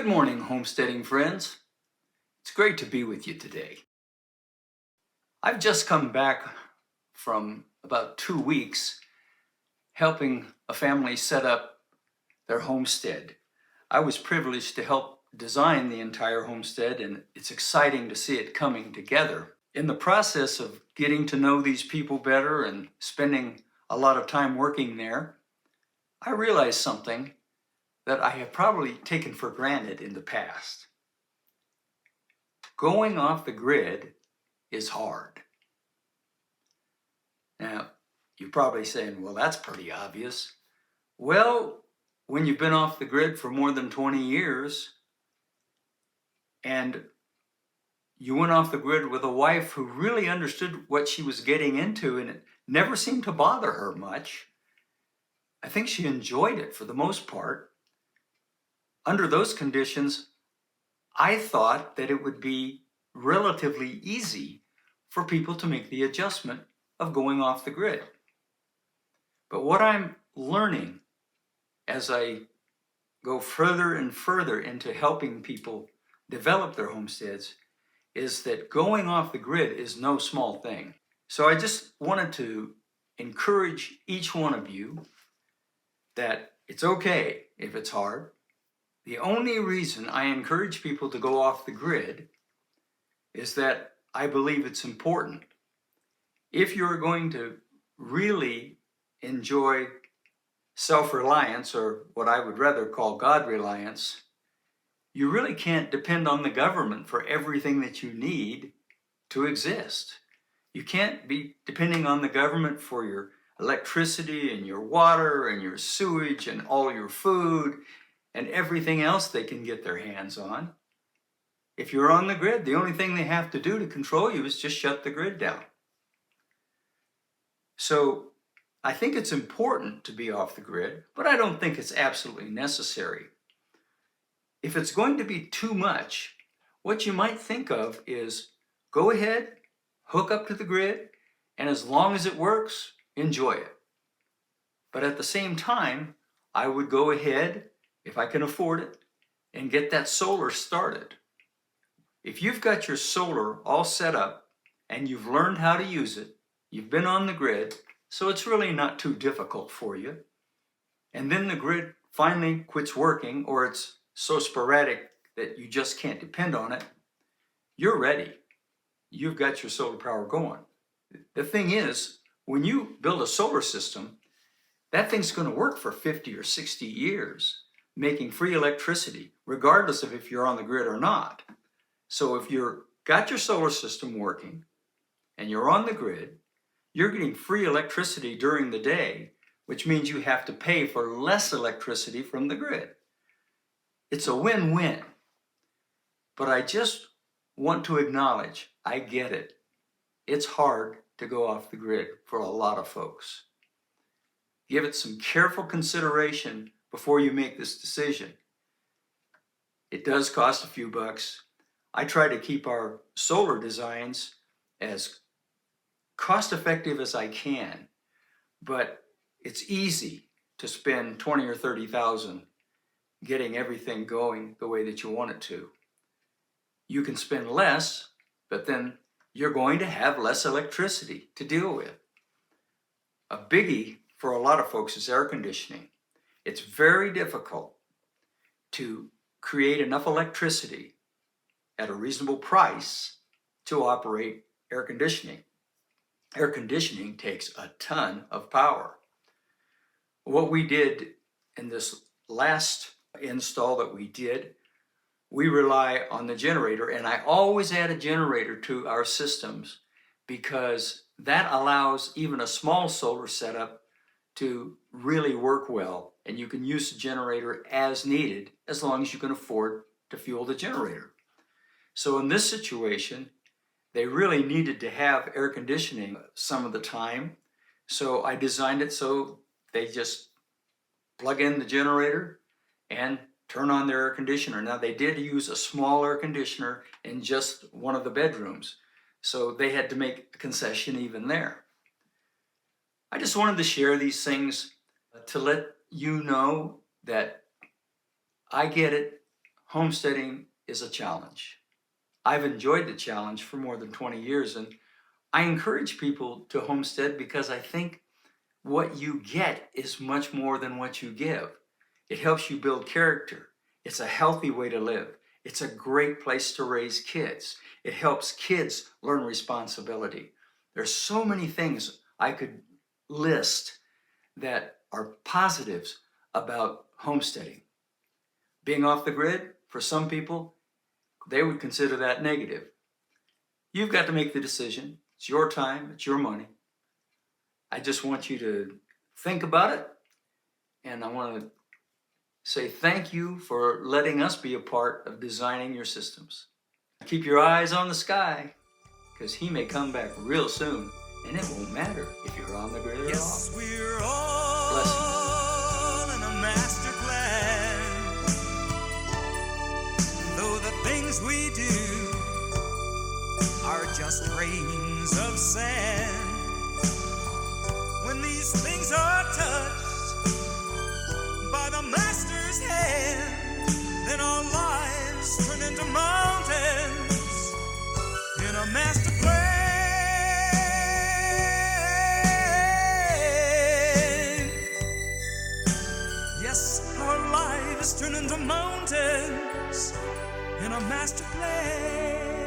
Good morning, homesteading friends. It's great to be with you today. I've just come back from about 2 weeks helping a family set up their homestead. I was privileged to help design the entire homestead, and it's exciting to see it coming together. In the process of getting to know these people better and spending a lot of time working there, I realized something that I have probably taken for granted in the past. Going off the grid is hard. Now, you're probably saying, well, that's pretty obvious. Well, when you've been off the grid for more than 20 years and you went off the grid with a wife who really understood what she was getting into and it never seemed to bother her much, I think she enjoyed it for the most part. Under those conditions, I thought that it would be relatively easy for people to make the adjustment of going off the grid. But what I'm learning as I go further and further into helping people develop their homesteads is that going off the grid is no small thing. So I just wanted to encourage each one of you that it's okay if it's hard. The only reason I encourage people to go off the grid is that I believe it's important. If you're going to really enjoy self-reliance, or what I would rather call God-reliance, you really can't depend on the government for everything that you need to exist. You can't be depending on the government for your electricity and your water and your sewage and all your food and everything else they can get their hands on. If you're on the grid, the only thing they have to do to control you is just shut the grid down. So I think it's important to be off the grid, but I don't think it's absolutely necessary. If it's going to be too much, what you might think of is go ahead, hook up to the grid, and as long as it works, enjoy it. But at the same time, I would go ahead, if I can afford it, and get that solar started. If you've got your solar all set up and you've learned how to use it, you've been on the grid, so it's really not too difficult for you, and then the grid finally quits working or it's so sporadic that you just can't depend on it, you're ready. You've got your solar power going. The thing is, when you build a solar system, that thing's going to work for 50 or 60 years, making free electricity, regardless of if you're on the grid or not. So if you've got your solar system working and you're on the grid, you're getting free electricity during the day, which means you have to pay for less electricity from the grid. It's a win-win. But I just want to acknowledge, I get it. It's hard to go off the grid for a lot of folks. Give it some careful consideration before you make this decision. It does cost a few bucks. I try to keep our solar designs as cost-effective as I can, but it's easy to spend 20 or 30,000 getting everything going the way that you want it to. You can spend less, but then you're going to have less electricity to deal with. A biggie for a lot of folks is air conditioning. It's very difficult to create enough electricity at a reasonable price to operate air conditioning. Air conditioning takes a ton of power. What we did in this last install that we did, we rely on the generator, and I always add a generator to our systems because that allows even a small solar setup to really work well, and you can use the generator as needed as long as you can afford to fuel the generator. So in this situation, they really needed to have air conditioning some of the time, so I designed it so they just plug in the generator and turn on their air conditioner. Now they did use a small air conditioner in just one of the bedrooms, so they had to make a concession even there. I just wanted to share these things to let you know that I get it. homesteading is a challenge. I've enjoyed the challenge for more than 20 years, and I encourage people to homestead because I think what you get is much more than what you give. It helps you build character. It's a healthy way to live. It's a great place to raise kids. It helps kids learn responsibility. There's so many things I could list that are positives about homesteading. Being off the grid, for some people, they would consider that negative. You've got to make the decision. It's your time, it's your money. I just want you to think about it, and I want to say thank you for letting us be a part of designing your systems. Keep your eyes on the sky, because he may come back real soon, and it won't matter if you're on the grid or off. Yes, we're all in a master plan. Though the things we do are just grains of sand, when these things are touched by the master's hand, then our lives turn into mountains in a master plan. Yes, our lives turn into mountains in a master plan.